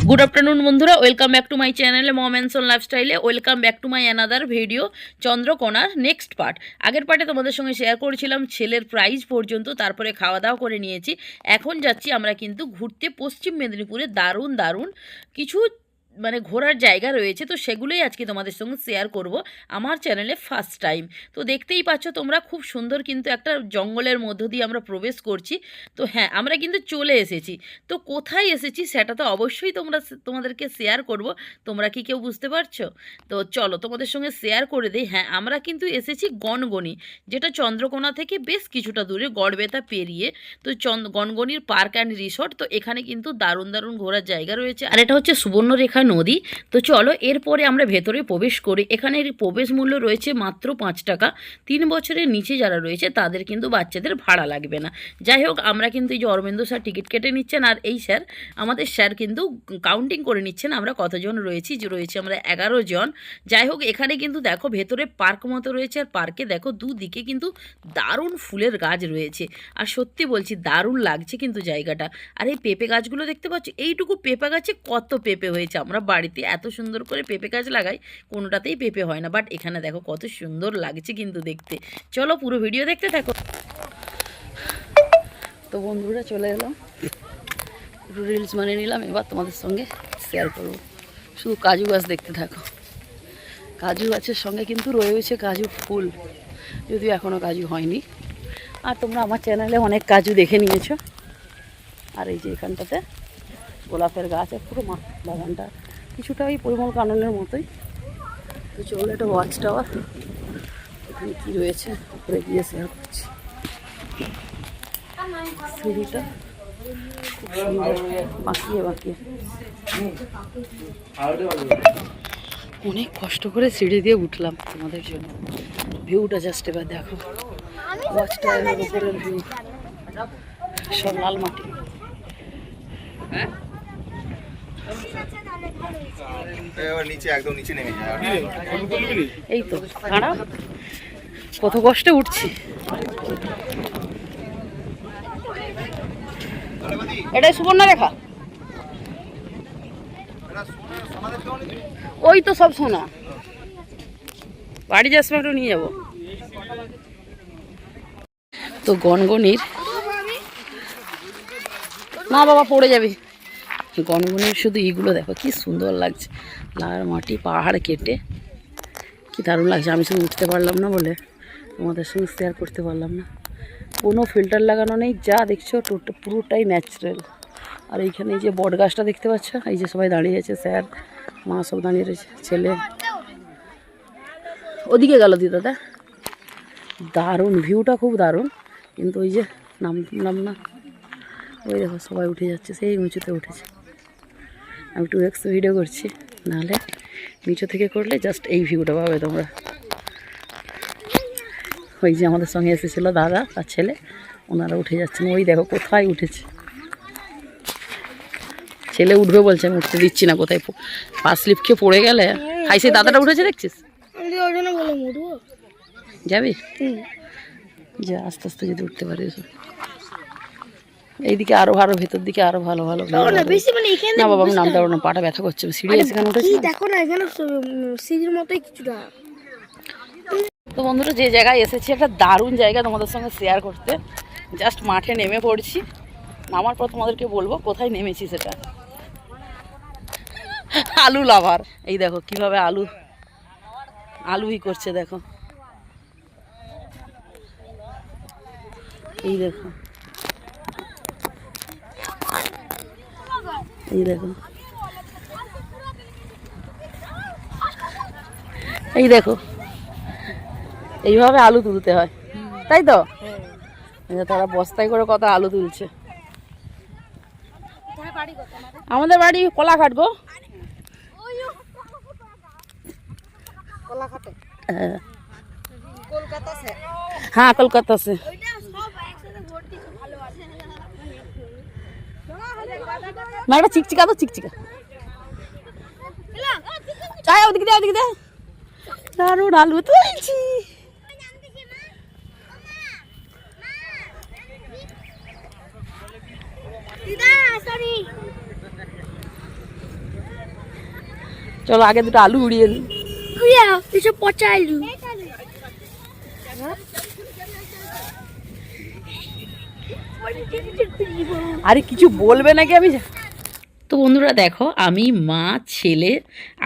Good afternoon বন্ধুরা, welcome back to my চ্যানেলে mom and soul লাইফস্টাইলে। Welcome back to my another video, চন্দ্রকোনার next part. আগের পার্টে তোমাদের সঙ্গে শেয়ার করেছিলাম ছেলের প্রাইজ পর্যন্ত, তারপরে খাওয়া দাওয়া করে নিয়েছি। এখন যাচ্ছি আমরা কিন্তু ঘুরতে পশ্চিম মেদিনীপুরে। দারুণ দারুণ কিছু মানে ঘোরার জায়গা রয়েছে, তো সেগুলোই আজকে তোমাদের সঙ্গে শেয়ার করব আমার চ্যানেলে ফার্স্ট টাইম। তো দেখতেই পাচ্ছ তোমরা, খুব সুন্দর কিন্তু একটা জঙ্গলের মধ্য দিয়ে আমরা প্রবেশ করছি। তো হ্যাঁ, আমরা কিন্তু চলে এসেছি। তো কোথায় এসেছি সেটা তো অবশ্যই তোমাদেরকে শেয়ার করব। তোমরা কি কেউ বুঝতে পারছো? তো চলো তোমাদের সঙ্গে শেয়ার করে দিই। হ্যাঁ, আমরা কিন্তু এসেছি গনগনি, যেটা চন্দ্রকোনা থেকে বেশ কিছুটা দূরে, গড়বেতা পেরিয়ে। তো গনগনির পার্ক অ্যান্ড রিসর্ট। তো এখানে কিন্তু দারুণ দারুণ ঘোরার জায়গা রয়েছে, আর এটা হচ্ছে সুবর্ণরেখা নদী। তো চলো এরপরে আমরা ভেতরে প্রবেশ করি। এখানের প্রবেশ মূল্য রয়েছে মাত্র 5 টাকা। 3 বছরের নিচে যারা রয়েছে তাদের কিন্তু বাচ্চাদের ভাড়া লাগবে না। যাই হোক, আমরা কিন্তু এই যে অরবিন্দ স্যার টিকিট কেটে নিচ্ছেন, আর এই স্যার আমাদের স্যার কিন্তু কাউন্টিং করে নিচ্ছেন আমরা কতজন রয়েছি। রয়েছে আমরা 11 জন। যাই হোক, এখানে কিন্তু দেখো ভেতরে পার্ক মতো রয়েছে, আর পার্কে দেখো দুদিকে কিন্তু দারুণ ফুলের গাছ রয়েছে। আর সত্যি বলছি, দারুণ লাগছে কিন্তু জায়গাটা। আর এই পেঁপে গাছগুলো দেখতে পাচ্ছ, এইটুকু পেঁপে গাছে কত পেঁপে হয়েছে। আমরা বাড়িতে এত সুন্দর করে পেঁপে গাছ লাগাই, কোনোটাতেই পেঁপে হয় না, বাট এখানে দেখো কত সুন্দর লাগছে কিন্তু দেখতে। চলো পুরো ভিডিও দেখতে থাকো। তো বন্ধুরা চলে এলাম, একটু রিলস বানিয়ে নিলাম, এবার তোমাদের সঙ্গে শেয়ার করবো। শুধু কাজু গাছ দেখতে থাকো। কাজু গাছের সঙ্গে কিন্তু রয়েছে কাজু ফুল, যদিও এখনও কাজু হয়নি। আর তোমরা আমার চ্যানেলে অনেক কাজু দেখে নিয়েছো। আর এই যে এখানটাতে গোলাপের গাছ, আর পুরো বাগানটা কিছুটা ওই পরিমল কাননের মতোই। তো চলো একটা ওয়াচ টাওয়ার, এখানে কী রয়েছে উপরে গিয়ে শেয়ার করছি। সিঁড়িটা খুব সুন্দর, বাঁকিয়ে বাঁকিয়ে, অনেক কষ্ট করে সিঁড়ি দিয়ে উঠলাম তোমাদের জন্য। ভিউটা জাস্ট এবার দেখো, ওয়াচ টাওয়ারের উপরের ভিউ, সব লাল মাটি। এই তো দাঁড়া, কত কষ্টে উঠছি। এটাই সুবর্ণরেখা, ওই তো সব সোনা। বাড়ি যাস একটু নিয়ে যাবো। তো গনগনির, না বাবা পড়ে যাবি। গনগনির শুধু এইগুলো দেখো কি সুন্দর লাগছে, লাল মাটি, পাহাড় কেটে কি দারুণ লাগছে। আমি শুধু উঠতে পারলাম না বলে তোমাদের সঙ্গে শেয়ার করতে পারলাম না। কোনো ফিল্টার লাগানো নেই, যা দেখছো পুরোটাই ন্যাচারাল। আর এইখানে এই যে বট গাছটা দেখতে পাচ্ছ, এই যে সবাই দাঁড়িয়ে আছে, স্যার মা সব দাঁড়িয়ে রয়েছে, ছেলে ওদিকে গেল দি দাদা। দারুণ ভিউটা, খুব দারুণ। কিন্তু ওই যে নামলাম না, ওই দেখো সবাই উঠে যাচ্ছে, সেই উঁচুতে উঠেছে। আমি 2x ভিডিও করছি, নাহলে নিচু থেকে করলে জাস্ট এই ভিউটা পাবে তোমরা। ওই যে আমাদের সঙ্গে এসেছিলো দাদা আর ছেলে, ওনারা উঠে যাচ্ছেন। ওই দেখো কোথায় উঠেছে, ছেলে উঠবে বলছে, আমি উঠতে দিচ্ছি না। কোথায় পা স্লিপ খেয়ে পড়ে গেলে। হাই, সেই দাদাটা উঠেছে দেখছিস, যাবি যা, আস্তে আস্তে যদি উঠতে পারিস। এইদিকে আরো ভালো, ভেতর দিকে আরো ভালো ভালো। না বাবা আমি নামতে পারবো না, পাটা ব্যথা করছে। সিঁড়ি এখানে উঠেছি, দেখো না এখানে সিঁড়ির মতোই কিছুটা। তো বন্ধুরা, যে জায়গায় এসেছি একটা দারুণ জায়গা তোমাদের সঙ্গে শেয়ার করতে। জাস্ট মাঠে নেমে পড়ছি, নামার পর তোমাদেরকে বলবো কোথায় নেমেছি সেটা। আলু লাভার, এই দেখো কিভাবে আলুই করছে দেখো, এই দেখো, এই দেখো, এই দেখো, এইভাবে আলু তুলতে হয়, তাই তো? তারা বস্তায় করে কত আলু তুলছে। আমাদের বাড়ি কোলাঘাট গো। হ্যাঁ কলকাতা সে। একটা চিকচিকা, তো চিকচিকা চাই, ওদিকে দে, ওদিকে দে। দারুণ আলু তুলছি। চলো আগে দুটো আলু উড়িয়ে দিই। এসব পচা আলু। আরে কিছু বলবে নাকি আমি তো বন্ধুরা দেখো আমি মা ছেলে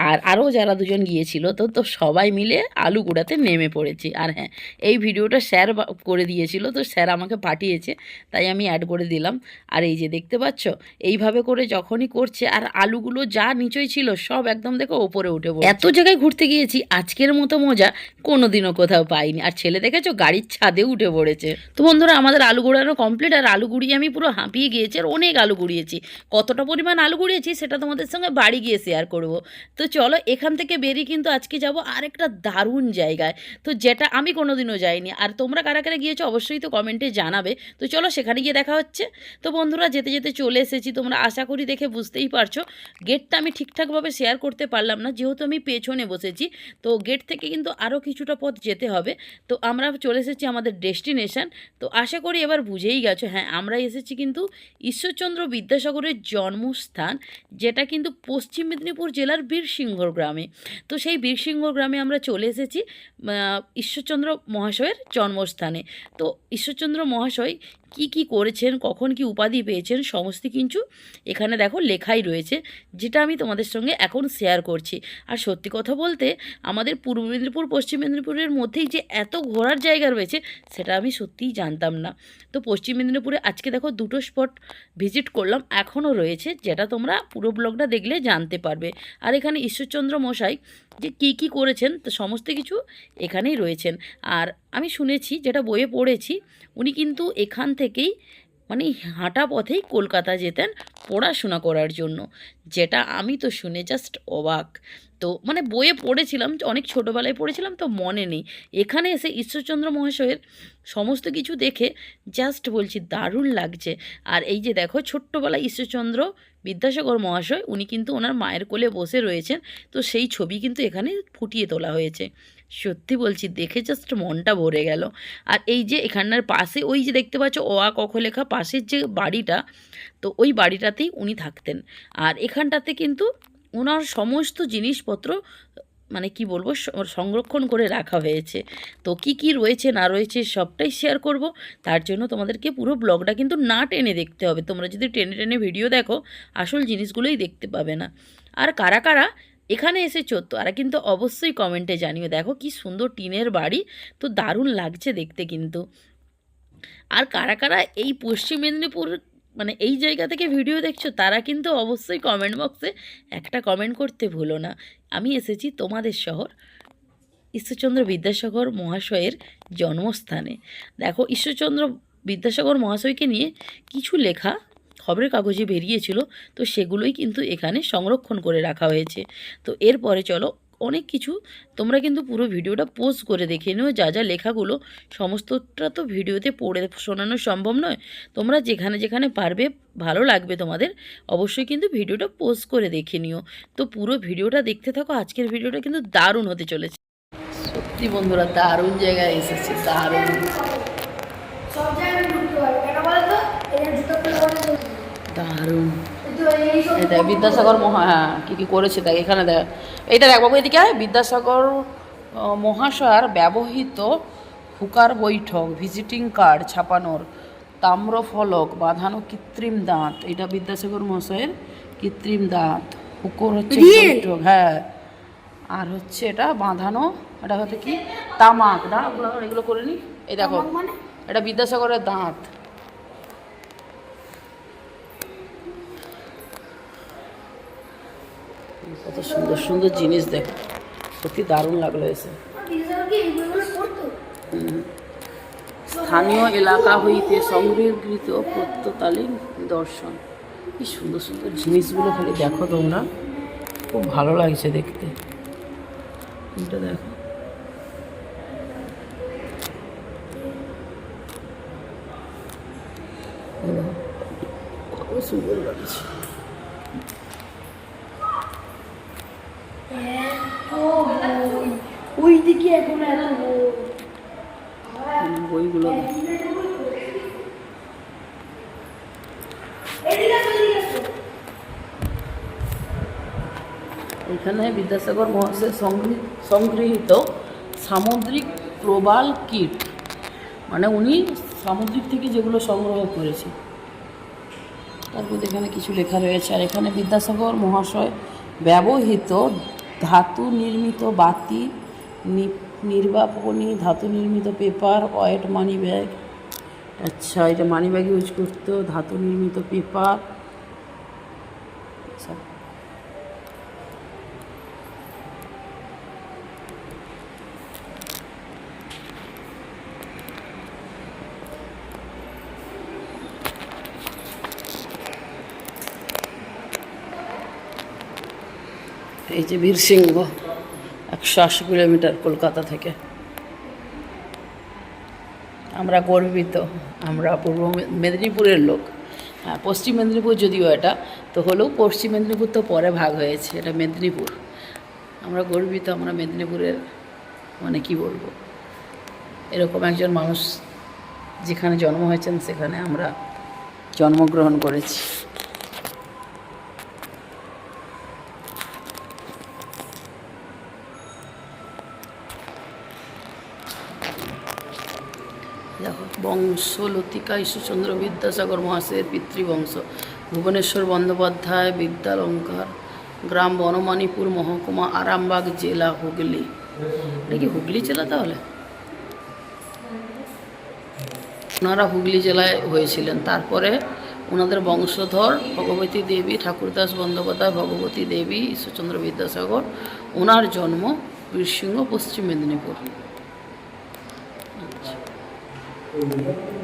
আর আরও যারা দুজন গিয়েছিল তো সবাই মিলে আলু কুড়াতে নেমে পড়েছি। আর হ্যাঁ, এই ভিডিওটা স্যার করে দিয়েছিল, তো স্যার আমাকে পাঠিয়েছে তাই আমি অ্যাড করে দিলাম। আর এই যে দেখতে পাচ্ছ এইভাবে করে যখনই করছে আর আলুগুলো যা নিচই ছিল সব একদম দেখো ওপরে উঠে পড়ে। এত জায়গায় ঘুরতে গিয়েছি, আজকের মতো মজা কোনোদিনও কোথাও পাইনি। আর ছেলে দেখেছো গাড়ির ছাদে উঠে পড়েছে। তো বন্ধুরা আমাদের আলু গুঁড়ানো কমপ্লিট, আর আলু গুঁড়িয়ে আমি পুরো হাঁপিয়ে গিয়েছি। আর অনেক আলু গুঁড়িয়েছি, কতটা পরিমাণ আলু গুঁড়িয়েছি সেটা তোমাদের সঙ্গে বাড়ি গিয়ে শেয়ার করব। তো চলো এখান থেকে বেরিয়ে কিন্তু আজকে যাব আরেকটা দারুণ জায়গায়, তো যেটা আমি কোনোদিনও যাইনি। আর তোমরা কারা কারা গিয়েছো অবশ্যই তো কমেন্টে জানাবে। তো চলো সেখানে গিয়ে দেখা হচ্ছে। তো বন্ধুরা যেতে যেতে চলে এসেছি, তোমরা আশা করি দেখে বুঝতেই পারছো। গেটটা আমি ঠিকঠাকভাবে শেয়ার করতে পারলাম না, যেহেতু আমি পেছনে বসেছি। তো গেট থেকে কিন্তু আরও কিছুটা পথ যেতে হবে। তো আমরা চলে এসেছি আমাদের ডেস্টিনেশন। তো আশা করি এবার বুঝেই গেছো, হ্যাঁ আমরা এসেছি কিন্তু ঈশ্বরচন্দ্র বিদ্যাসাগরের জন্মস্থান, যেটা কিন্তু পশ্চিম মেদিনীপুর জেলার বীরসিংহর গ্রামে। তো সেই বীরসিংহ গ্রামে আমরা চলে এসেছি ঈশ্বরচন্দ্র মহাশয়ের জন্মস্থানে। তো ঈশ্বরচন্দ্র মহাশয় কি কি করেছেন, কখন কি উপাধি পেয়েছেন, সমস্ত কিছু এখানে দেখো লেখাই রয়েছে, যেটা আমি তোমাদের সঙ্গে এখন শেয়ার করছি। আর সত্যি কথা বলতে আমাদের পূর্ব মেদিনীপুর পশ্চিম মেদিনীপুরের মধ্যেই যে এত ঘোরার জায়গা রয়েছে সেটা আমি সত্যিই জানতাম না। তো পশ্চিম মেদিনীপুরে আজকে দেখো দুটো স্পট ভিজিট করলাম, এখনও রয়েছে, যেটা তোমরা পুরো ব্লগটা দেখলে জানতে পারবে। আর এখানে ঈশ্বরচন্দ্র মশাই যে কী কী করেছেন তো সমস্ত কিছু এখানেই রয়েছেন। আর আমি শুনেছি, যেটা বইয়ে পড়েছি, উনি কিন্তু এখান থেকেই মানে হাঁটা পথেই কলকাতা যেতেন পড়াশোনা করার জন্য, যেটা আমি তো শুনে জাস্ট অবাক। তো মানে বইয়ে পড়েছিলাম, অনেক ছোটোবেলায় পড়েছিলাম, তো মনে নেই। এখানে এসে ঈশ্বরচন্দ্র মহাশয়ের সমস্ত কিছু দেখে জাস্ট বলছি দারুণ লাগছে। আর এই যে দেখো ছোট্টবেলায় ঈশ্বরচন্দ্র বিদ্যাসাগর মহাশয় উনি কিন্তু ওনার মায়ের কোলে বসে রয়েছেন, তো সেই ছবি কিন্তু এখানে ফুটিয়ে তোলা হয়েছে। সত্যি বলছি দেখে জাস্ট মনটা ভরে গেল। আর এই যে এখানটার পাশে ওই যে দেখতে পাচ্ছ অ আ ক খ লেখা পাশের যে বাড়িটা, তো ওই বাড়িটাতেই উনি থাকতেন। আর এখানটাতে কিন্তু ওনার সমস্ত জিনিসপত্র মানে কি বলবো সংরক্ষণ করে রাখা হয়েছে। তো কি কি রয়েছে না রয়েছে সবটাই শেয়ার করব, তার জন্য তোমাদেরকে পুরো ব্লগটা কিন্তু না টেনে দেখতে হবে। তোমরা যদি টেনে টেনে ভিডিও দেখো আসল জিনিসগুলোই দেখতে পাবে না। আর কারা কারা এখানে এসেছো তারা কিন্তু অবশ্যই কমেন্টে জানিও। দেখো কি সুন্দর টিনের বাড়ি, তো দারুণ লাগছে দেখতে কিন্তু। আর কারা কারা এই পশ্চিম মেদিনীপুর মানে এই জায়গা থেকে ভিডিও দেখছো তারা কিন্তু অবশ্যই কমেন্ট বক্সে একটা কমেন্ট করতে ভুলো না। আমি এসেছি তোমাদের শহর ঈশ্বরচন্দ্র বিদ্যাসাগর মহাশয়ের জন্মস্থানে। দেখো ঈশ্বরচন্দ্র বিদ্যাসাগর মহাশয়কে নিয়ে কিছু লেখা খবরের কাগজে বেরিয়েছিল, তো সেগুলোই কিন্তু এখানে সংরক্ষণ করে রাখা হয়েছে। তো এরপরে চলো অনেক কিছু তোমরা কিন্তু পুরো ভিডিওটা পোস্ট করে দেখে নিও, যা যা লেখাগুলো সমস্তটা তো ভিডিওতে পড়ে শোনানো সম্ভব নয়। তোমরা যেখানে যেখানে পারবে ভালো লাগবে তোমাদের অবশ্যই কিন্তু ভিডিওটা পোস্ট করে দেখে নিও। তো পুরো ভিডিওটা দেখতে থাকো, আজকের ভিডিওটা কিন্তু দারুণ হতে চলেছে। সত্যি বন্ধুরা দারুণ জায়গায় এসেছে, দারুণ দারুণ। এটা বিদ্যাসাগর হ্যাঁ কী কী করেছে দেখ এখানে দেখ, এইটা দেখ বাবু এদিকে বিদ্যাসাগর মহাশয়ার ব্যবহৃত হুকার বৈঠক, ভিজিটিং কার্ড ছাপানোর, তাম্রফলক, বাঁধানো কৃত্রিম দাঁত, এটা বিদ্যাসাগর মহাশয়ের কৃত্রিম দাঁত, হুকর হচ্ছে বৈঠক, হ্যাঁ। আর হচ্ছে এটা বাঁধানো, এটা হচ্ছে কি তামাক না, এগুলো করে নি। এই দেখো এটা বিদ্যাসাগরের দাঁত। কত সুন্দর সুন্দর জিনিস দেখো, সত্যি দারুণ লাগলো এসে। স্থানীয় এলাকা হইতে সংগৃহীত প্রত্নতালীন দর্শন, কি সুন্দর সুন্দর জিনিসগুলো খালি দেখো তোমরা, খুব ভালো লাগছে দেখতে। এটা দেখো কত সুন্দর লাগছে। ওই দিকে এখন বইগুলো এখানে বিদ্যাসাগর মহাশয়ের সংগৃহীত সামুদ্রিক প্রবাল কীট, মানে উনি সামুদ্রিক থেকে যেগুলো সংগ্রহ করেছে। তারপর এখানে কিছু লেখা রয়েছে। আর এখানে বিদ্যাসাগর মহাশয় ব্যবহৃত ধাতু নির্মিত বাতি, নির্বাপনী, ধাতু নির্মিত পেপার, ওয়েট মানি ব্যাগ। আচ্ছা, এটা মানি ব্যাগ ইউজ করতো, ধাতু নির্মিত পেপার। আচ্ছা, এই যে বীরসিংহ, 180 কিলোমিটার কলকাতা থেকে। আমরা গর্বিত, আমরা পূর্ব মেদিনীপুরের লোক। হ্যাঁ, পশ্চিম মেদিনীপুর যদিও এটা, তো হলেও পশ্চিম মেদিনীপুর তো পরে ভাগ হয়েছে, এটা মেদিনীপুর। আমরা গর্বিত, আমরা মেদিনীপুরের, মানে কি বলবো, এরকম একজন মানুষ যেখানে জন্ম হয়েছেন সেখানে আমরা জন্মগ্রহণ করেছি। দেখো, বংশলতিকা ঈশ্বরচন্দ্র বিদ্যাসাগর মহাশয়ের পিতৃবংশ, ভুবনেশ্বর বন্দ্যোপাধ্যায়, বিদ্যালঙ্কার, গ্রাম বনমানীপুর, মহকুমা আরামবাগ, জেলা হুগলি। এটা কি হুগলি জেলা তাহলে? ওনারা হুগলি জেলায় হয়েছিলেন। তারপরে ওনাদের বংশধর ভগবতী দেবী, ঠাকুরদাস বন্দ্যোপাধ্যায়, ভগবতী দেবী, ঈশ্বরচন্দ্র বিদ্যাসাগর, ওনার জন্ম বীরসিংহ, পশ্চিম মেদিনীপুর।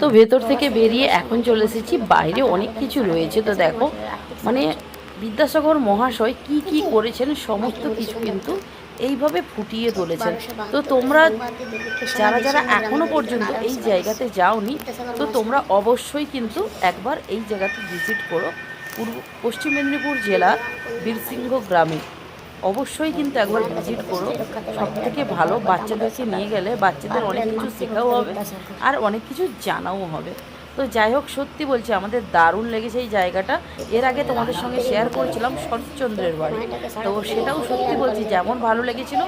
তো ভেতর থেকে বেরিয়ে এখন চলে এসেছি বাইরে, অনেক কিছু রয়েছে। তো দেখো, মানে বিদ্যাসাগর মহাশয় কি কি করেছেন সমস্ত কিছু কিন্তু এইভাবে ফুটিয়ে তুলেছেন। তো তোমরা যারা যারা এখনো পর্যন্ত এই জায়গাতে যাওনি, তো তোমরা অবশ্যই কিন্তু একবার এই জায়গাতে ভিজিট করো। পশ্চিম মেদিনীপুর জেলার বীরসিংহ গ্রামে অবশ্যই কিন্তু একবার ভিজিট করো। সব থেকে ভালো, বাচ্চাদেরকে নিয়ে গেলে বাচ্চাদের অনেক কিছু শেখাও হবে আর অনেক কিছু জানাও হবে। তো যাই হোক, সত্যি বলছি আমাদের দারুণ লেগেছে এই জায়গাটা। এর আগে তোমাদের সঙ্গে শেয়ার করেছিলাম শরৎচন্দ্রের বাড়ি, তো সেটাও সত্যি বলছি যেমন ভালো লেগেছিল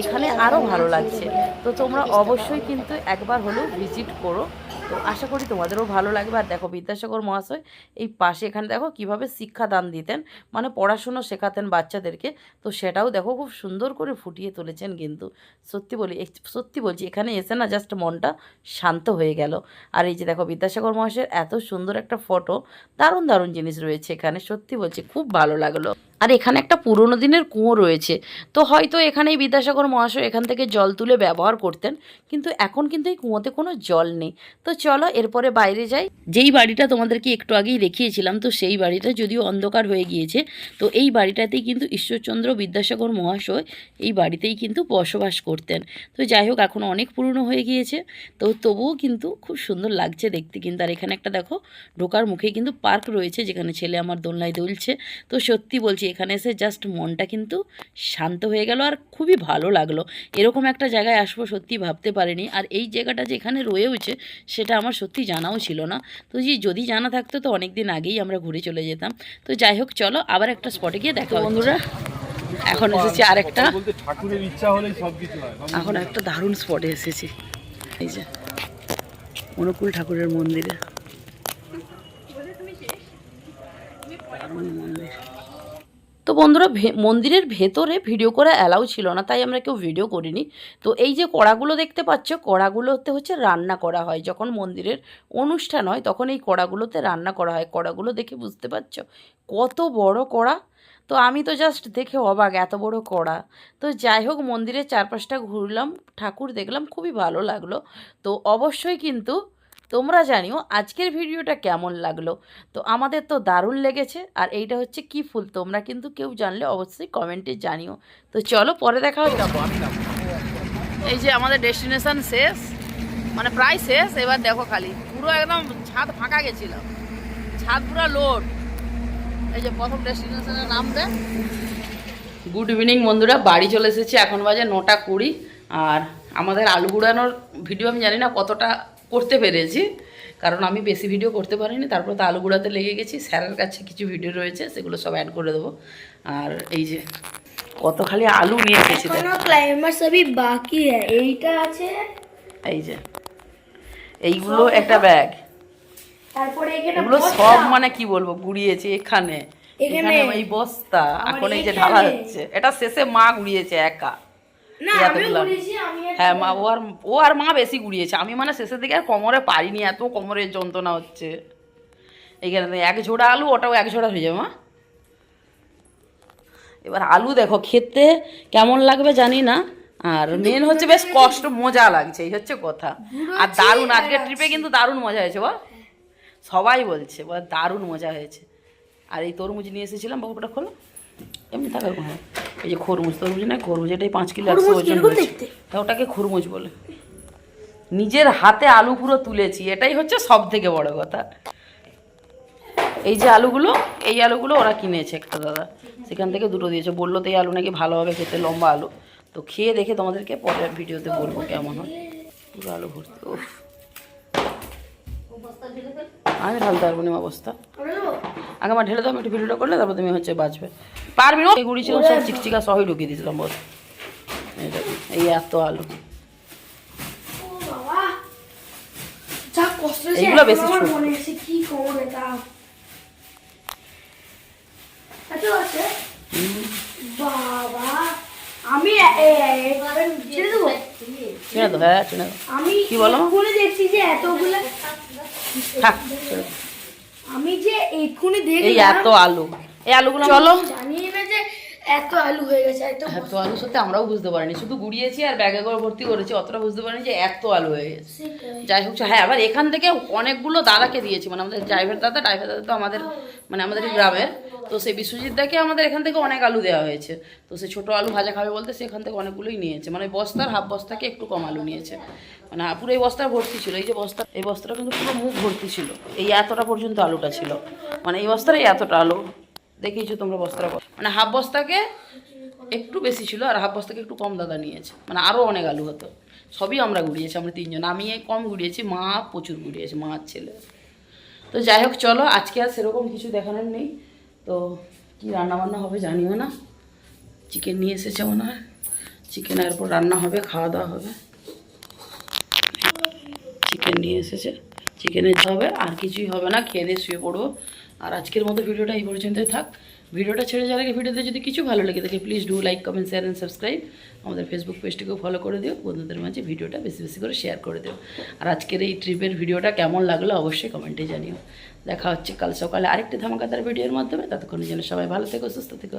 এখানে আরও ভালো লাগছে। তো তোমরা অবশ্যই কিন্তু একবার হলেও ভিজিট করো। তো আশা করি তোমাদেরও ভালো লাগবে। আর দেখো, বিদ্যাসাগর মহাশয় এই পাশে এখানে দেখো কিভাবে শিক্ষাদান দিতেন, মানে পড়াশুনো শেখাতেন বাচ্চাদেরকে। তো সেটাও দেখো খুব সুন্দর করে ফুটিয়ে তুলেছেন কিন্তু। সত্যি বলছি এখানে এসে না জাস্ট মনটা শান্ত হয়ে গেল। আর এই যে দেখো বিদ্যাসাগর মহাশয়ের এত সুন্দর একটা ফটো, দারুণ দারুণ জিনিস রয়েছে এখানে, সত্যি বলছি খুব ভালো লাগলো। আর এখানে একটা পুরনো দিনের কুয়ো রয়েছে। তো হয়তো এখানেই বিদ্যাসাগর মহাশয় এখান থেকে জল তুলে ব্যবহার করতেন, কিন্তু এখন কিন্তু এই কুয়োতে কোনো জল নেই। তো চলো এরপরে বাইরে যাই। যেই বাড়িটা তোমাদেরকে একটু আগেই দেখিয়েছিলাম, তো সেই বাড়িটা যদিও অন্ধকার হয়ে গিয়েছে, তো এই বাড়িটাতেই কিন্তু ঈশ্বরচন্দ্র বিদ্যাসাগর মহাশয় এই বাড়িতেই কিন্তু বসবাস করতেন। তো যাই হোক, এখন অনেক পুরনো হয়ে গিয়েছে, তো তবুও কিন্তু খুব সুন্দর লাগছে দেখতে কিন্তু। আর এখানে একটা দেখো, ঢোকার মুখেই কিন্তু পার্ক রয়েছে, যেখানে ছেলে আমার দোলনায় দুলছে। তো সত্যি বলছি এখানে এসে জাস্ট মনটা কিন্তু শান্ত হয়ে গেল আর খুবই ভালো লাগলো। এরকম একটা জায়গায় আসবো সত্যি ভাবতে পারিনি। আর এই জায়গাটা যেখানে রয়েছে সেটা আমার সত্যি জানাও ছিল না। তো যদি জানা থাকতো তো অনেক দিন আগেই আমরা ঘুরে চলে যেতাম। তো যাই হোক, চলো আবার একটা স্পটে গিয়ে দেখা বন্ধুরা। এখন এসেছি আরেকটা, এখন একটা দারুণ স্পটে এসেছি, এই যে অনুকূল ঠাকুরের মন্দিরে। মন্দির তো বন্ধুরা, মন্দিরের ভেতরে ভিডিও করা অ্যালাউ ছিল না, তাই আমরা কেউ ভিডিও করিনি। তো এই যে কড়াগুলো দেখতে পাচ্ছ, কড়াগুলোতে হচ্ছে রান্না করা হয়। যখন মন্দিরের অনুষ্ঠান হয় তখন এই কড়াগুলোতে রান্না করা হয়। কড়াগুলো দেখে বুঝতে পারছো কত বড় কড়া। তো আমি তো জাস্ট দেখে অবাক, এত বড় কড়া। তো যাই হোক, মন্দিরের চারপাশটা ঘুরলাম, ঠাকুর দেখলাম, খুবই ভালো লাগলো। তো অবশ্যই কিন্তু তোমরা জানিও আজকের ভিডিওটা কেমন লাগলো। তো আমাদের তো দারুণ লেগেছে। আর এইটা হচ্ছে কি ফুল, তোমরা কিন্তু কেউ জানলে অবশ্যই কমেন্টে জানিও। তো চলো পরে দেখা হচ্ছে। এই যে আমাদের ডেস্টিনেশন শেষ, মানে প্রায় শেষ। এবার দেখো খালি পুরো একদম ছাদ ফাঁকা গেছিলাম, ছাদ পুরো লোড। এই যে প্রথম ডেস্টিনেশনের নাম দেয়। গুড ইভিনিং বন্ধুরা, বাড়ি চলে এসেছি, এখন বাজে 9:20। আর আমাদের আলু গুঁড়ানোর ভিডিও আমি জানি না কতটা করতে পেরেছি, কারণ আমি বেশি ভিডিও করতে পারিনি। তারপর তো আলু গুঁড়াতে লেগে গেছি। স্যারের কাছে কিছু ভিডিও রয়েছে, সেগুলো সব অ্যাড করে দেবো। আর এই যে কত খালি আলু নিয়ে এসেছি দেখ। এখনো ক্লাইম্বার সবই বাকি এইটা আছে, এই যে এইগুলো একটা ব্যাগ, তারপরে এখানে এগুলো বস্তা। সব মানে কি বলবো গুড়িয়েছে এখানে এখানে এই বস্তা, আবার এখন এই যে এখানে। ঢালা হচ্ছে, এটা শেষে মা গুড়িয়েছে একা। না এই আমি এতগুলো। বলেছি আমি হ্যাঁ মা ও আর মা বেশি গুড়িয়েছে, আমি মানে শেষের দিকে আর কোমরে পারিনি, এত কোমরের যন্ত্রণা হচ্ছে। এইখানে তো এক ঝোড়া আলু, ওটাও এক ঝোড়া হয়ে যাবে মা। এবার আলু দেখো খেতে কেমন লাগবে জানি না, আর মেন হচ্ছে বেশ কষ্ট, মজা লাগছে, এই হচ্ছে কথা। আর দারুণ, আজকের ট্রিপে কিন্তু দারুণ মজা হয়েছে বল, সবাই বলছে বল দারুণ মজা হয়েছে। আর এই তরমুজ নিয়ে এসেছিলাম, বাবুটা খোলো, এমনি থাকার কোনো, এই যে খরমুজ, তরমুজ না খরমুজ, এটাই 5 কিলো 100 ওজন হয়েছে, তা ওটাকে খরমুজ বলে। নিজের হাতে আলু পুরো তুলেছি, এটাই হচ্ছে সব থেকে বড় কথা। এই যে আলুগুলো, এই আলুগুলো ওরা কিনেছে একটা দাদা, সেখান থেকে দুটো দিয়েছে, বললো তো এই আলু নাকি ভালো হবে খেতে, লম্বা আলু। তো খেয়ে দেখে তোমাদেরকে পরের ভিডিওতে বলবো কেমন হয়। পুরো আলু ভর্তি, উফ আমি ঢালতে পারবো না অবস্থা, আগে আমার ঢেলে দাও, আমি একটু ভিডিওটা করলে তারপর তুমি হচ্ছে বাঁচবে পারবি না। গুড়ি ছিল সব চিকচিকা সহই ঢুকিয়ে দিয়েছিলাম বস। এই দেখো এই এত আলু, ও বাবা যা কষ্ট হয়েছে, এইগুলো বেশি এখন আমার ছোট। মনে হচ্ছে কি করবে তা। এত আছে বাবা, আমি এবারে ছেড়ে দেবো। চিনে তো, হ্যাঁ চিনে তো, আমি কি বলো? এক্ষুনি দেখছি যে এতগুলো, থাক ছেড়ে দাও। আমি যে এক্ষুনি এই দেখলাম, এত আলু, এই আলুগুলো চলো। জানি না যে এত আলু হয়ে গেছে, এত এত আলু সত্যি আমরাও বুঝতে পারিনি, শুধু গুড়িয়েছি আর ব্যাগে করে ভর্তি করেছি, অতটা বুঝতে পারিনি যে এত আলু হয়ে গেছে। সেটাই। যাই হোক, হ্যাঁ আবার এখান থেকে অনেকগুলো দাদাকে দিয়েছি, মানে আমাদের ড্রাইভার দাদা তো আমাদের মানে আমাদের গ্রামের, তো সেই বিশ্বজিৎ দাকে আমাদের এখান থেকে অনেক আলু দেওয়া হয়েছে। তো সে ছোটো আলু ভাজা খাবে বলতে সে এখান থেকে অনেকগুলোই নিয়েছে, মানে বস্তার হাফ বস্তাকে একটু কম আলু নিয়েছে, মানে পুরো এই বস্তা ভর্তি ছিল। এই যে বস্তা, এই বস্তাটা কিন্তু পুরো মুখ ভর্তি ছিল, এই এতটা পর্যন্ত আলুটা ছিল, মানে এই বস্তারই এতটা আলু দেখিয়েছো তোমরা বস্তাটা, মানে হাফ বস্তাকে একটু বেশি ছিল আর হাফ বস্তাকে একটু কম দাদা নিয়েছে, মানে আরও অনেক আলু হতো। সবই আমরা গুড়িয়েছি, আমরা 3 জন, আমি কম গুড়িয়েছি, মা প্রচুর গুড়িয়েছে, মা আর ছেলে। তো যাই হোক চলো, আজকে আর সেরকম কিছু দেখানোর নেই। তো কী রান্নাবান্না হবে জানিও না, চিকেন নিয়ে এসেছে মনে হয়, চিকেন এরপর রান্না হবে, খাওয়া দাওয়া হবে। চিকেন নিয়ে এসেছে, চিকেনের হবে, আর কিছুই হবে না, খেয়ে দিয়ে শুয়ে পড়বো। আর আজকের মতো ভিডিওটা এই পর্যন্তই থাক। ভিডিওটা ছেড়ে যাওয়ার আগে ভিডিওতে যদি কিছু ভালো লেগে থাকে please do like, comment, share and subscribe. আমাদের ফেসবুক পেজটিকেও ফলো করে দিও, বন্ধুদের মাঝে ভিডিওটা বেশি বেশি করে শেয়ার করে দিও। আর আজকের এই ট্রিপের ভিডিওটা কেমন লাগলো অবশ্যই কমেন্টে জানিও। দেখা হচ্ছে কাল সকালে আরেকটি ধামাকাদার ভিডিওর মাধ্যমে, ততক্ষণের জন্য সবাই ভালো থেকো, সুস্থ থেকো,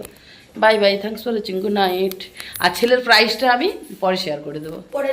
bye bye, thanks for watching, good night. আর ছেলের প্রাইসটা আমি পরে শেয়ার করে দেবো। পরে